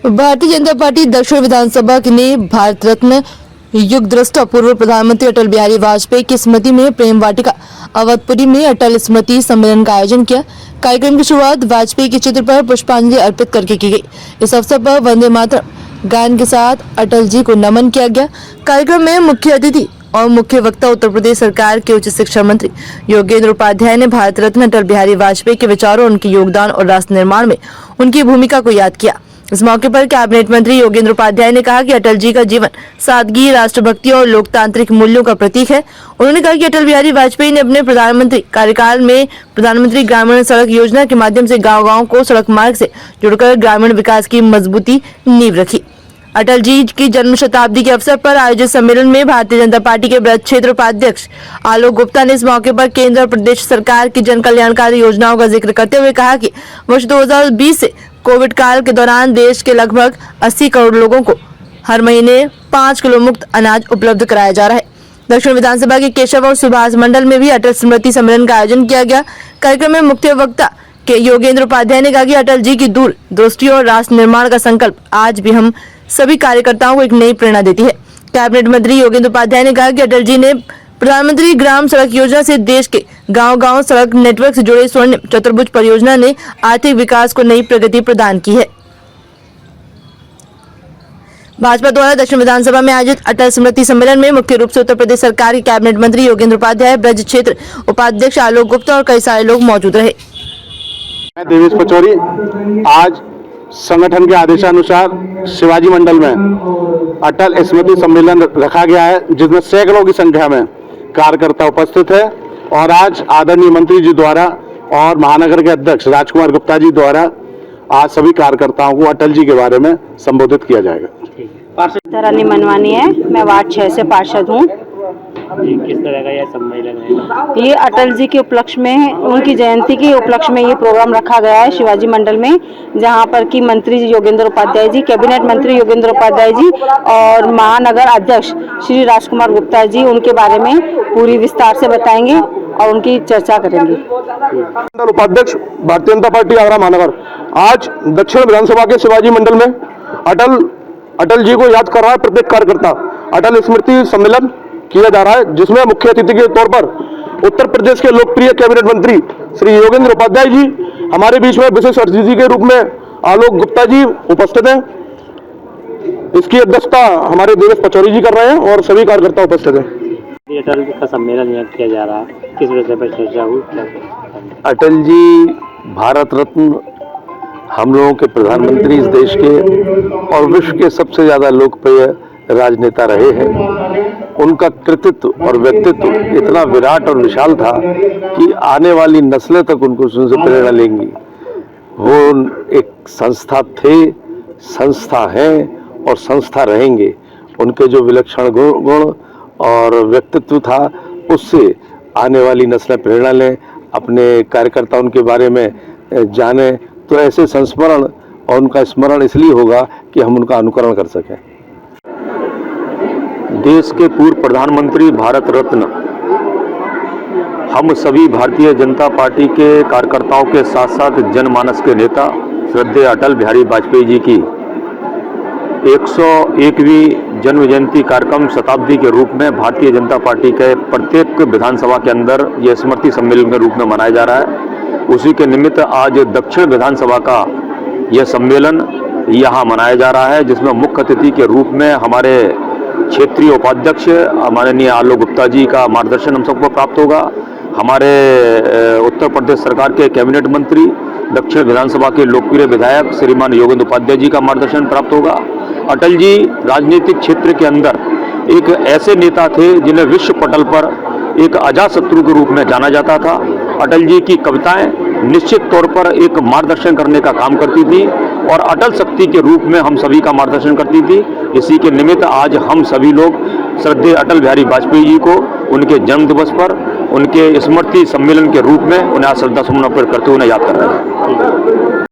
Bharatiya Janata party दक्षिण विधानसभा ने भारत रत्न युग दृष्टा पूर्व प्रधानमंत्री अटल बिहारी वाजपेयी की स्मृति में प्रेम वाटिका अवधपुरी में अटल स्मृति सम्मेलन का आयोजन किया। कार्यक्रम की शुरुआत वाजपेयी के चित्र पर पुष्पांजलि अर्पित करके की गई। इस अवसर पर वंदे मातरम गान के साथ अटल जी को नमन किया गया। कार्यक्रम में मुख्य अतिथि और मुख्य वक्ता उत्तर प्रदेश सरकार के उच्च शिक्षा मंत्री योगेंद्र उपाध्याय ने भारत रत्न अटल बिहारी वाजपेयी के विचारों, उनके योगदान और राष्ट्र निर्माण में उनकी भूमिका को याद किया। इस मौके पर कैबिनेट मंत्री योगेंद्र उपाध्याय ने कहा कि अटल जी का जीवन सादगी, राष्ट्रभक्ति और लोकतांत्रिक मूल्यों का प्रतीक है। उन्होंने कहा कि अटल बिहारी वाजपेयी ने अपने प्रधानमंत्री कार्यकाल में प्रधानमंत्री ग्रामीण सड़क योजना के माध्यम से गांव-गांव को सड़क मार्ग से जोड़कर ग्रामीण विकास की मजबूती नींव रखी। अटल जी की जन्म शताब्दी के अवसर पर आयोजित सम्मेलन में भारतीय जनता पार्टी के ब्रज क्षेत्र उपाध्यक्ष आलोक गुप्ता ने इस मौके पर केंद्र और प्रदेश सरकार की जन कल्याणकारी योजनाओं का जिक्र करते हुए कहा कि वर्ष 2020 से कोविड काल के दौरान देश के लगभग 80 करोड़ लोगों को हर महीने 5 किलो मुफ्त अनाज उपलब्ध कराया जा रहा है। दक्षिण विधानसभा के केशव और सुभाष मंडल में भी अटल स्मृति सम्मेलन का आयोजन किया गया। कार्यक्रम में मुख्य वक्ता के योगेंद्र उपाध्याय ने कहा कि अटल जी की दूर दृष्टि और राष्ट्र निर्माण का संकल्प आज भी हम सभी कार्यकर्ताओं को एक नई प्रेरणा देती है। कैबिनेट मंत्री योगेंद्र उपाध्याय ने कहा कि अटल जी ने प्रधानमंत्री ग्राम सड़क योजना से देश के गांव-गांव सड़क नेटवर्क से जुड़े स्वर्णिम चतुर्भुज परियोजना ने आर्थिक विकास को नई प्रगति प्रदान की है। भाजपा द्वारा दक्षिण विधानसभा में आयोजित अटल स्मृति सम्मेलन में मुख्य रूप से उत्तर प्रदेश सरकार के कैबिनेट मंत्री योगेंद्र उपाध्याय, ब्रज क्षेत्र उपाध्यक्ष आलोक गुप्ता और कई सारे लोग मौजूद रहे। मैं देवेश पचौरी आज संगठन के आदेशानुसार शिवाजी मंडल में अटल स्मृति सम्मेलन रखा गया है, जिसमें सैकड़ों की संख्या में कार्यकर्ता उपस्थित है और आज आदरणीय मंत्री जी द्वारा और महानगर के अध्यक्ष राजकुमार गुप्ता जी द्वारा आज सभी कार्यकर्ताओं को अटल जी के बारे में संबोधित किया जाएगा। रानी मनवानी है, मैं वार्ड 6 से पार्षद हूँ। किस तरह का यह सम्मेलन है? ये अटल जी के उपलक्ष्य में, उनकी जयंती के उपलक्ष्य में ये प्रोग्राम रखा गया है शिवाजी मंडल में, जहाँ पर कि मंत्री जी योगेंद्र उपाध्याय जी, कैबिनेट मंत्री योगेंद्र उपाध्याय जी और महानगर अध्यक्ष श्री राजकुमार गुप्ता जी उनके बारे में पूरी विस्तार से बताएंगे और उनकी चर्चा करेंगे। उपाध्यक्ष भारतीय जनता पार्टी आगरा महानगर आज दक्षिण विधानसभा के शिवाजी मंडल में अटल जी को याद कर रहा है प्रत्येक कार्यकर्ता। अटल स्मृति सम्मेलन किया जा रहा है, जिसमें मुख्य अतिथि के तौर पर उत्तर प्रदेश के लोकप्रिय कैबिनेट मंत्री श्री योगेंद्र उपाध्याय जी, हमारे बीच में विशेष अतिथि के रूप में आलोक गुप्ता जी उपस्थित हैं। इसकी अध्यक्षता हमारे देवेश पचौरी जी कर रहे हैं और सभी कार्यकर्ता उपस्थित हैं। अटल जी का सम्मेलन यहाँ किया जा रहा है, किस विषय पर चर्चा हुई? अटल जी भारत रत्न, हम लोगों के प्रधानमंत्री इस देश के और विश्व के सबसे ज्यादा लोकप्रिय राजनेता रहे हैं। उनका कृतित्व और व्यक्तित्व इतना विराट और विशाल था कि आने वाली नस्लें तक उनको उनसे प्रेरणा लेंगी। वो एक संस्था थे, संस्था हैं और संस्था रहेंगे। उनके जो विलक्षण गुण और व्यक्तित्व था, उससे आने वाली नस्लें प्रेरणा लें, अपने कार्यकर्ता उनके बारे में जाने। तो ऐसे संस्मरण और उनका स्मरण इसलिए होगा कि हम उनका अनुकरण कर सकें। देश के पूर्व प्रधानमंत्री, भारत रत्न, हम सभी भारतीय जनता पार्टी के कार्यकर्ताओं के साथ साथ जनमानस के नेता श्रद्धेय अटल बिहारी वाजपेयी जी की 101वीं जन्म जयंती कार्यक्रम शताब्दी के रूप में भारतीय जनता पार्टी के प्रत्येक विधानसभा के अंदर यह स्मृति सम्मेलन के रूप में मनाया जा रहा है। उसी के निमित्त आज दक्षिण विधानसभा का यह सम्मेलन यहाँ मनाया जा रहा है, जिसमें मुख्य अतिथि के रूप में हमारे क्षेत्रीय उपाध्यक्ष माननीय आलोक गुप्ता जी का मार्गदर्शन हम सबको प्राप्त होगा। हमारे उत्तर प्रदेश सरकार के कैबिनेट मंत्री, दक्षिण विधानसभा के लोकप्रिय विधायक श्रीमान योगेंद्र उपाध्याय जी का मार्गदर्शन प्राप्त होगा। अटल जी राजनीतिक क्षेत्र के अंदर एक ऐसे नेता थे जिन्हें विश्व पटल पर एक अजातशत्रु के रूप में जाना जाता था। अटल जी की कविताएं निश्चित तौर पर एक मार्गदर्शन करने का काम करती थी और अटल शक्ति के रूप में हम सभी का मार्गदर्शन करती थी। इसी के निमित्त आज हम सभी लोग श्रद्धेय अटल बिहारी वाजपेयी जी को उनके जन्म दिवस पर उनके स्मृति सम्मेलन के रूप में उन्हें श्रद्धा सुमन अर्पित करते हुए याद कर रहे हैं।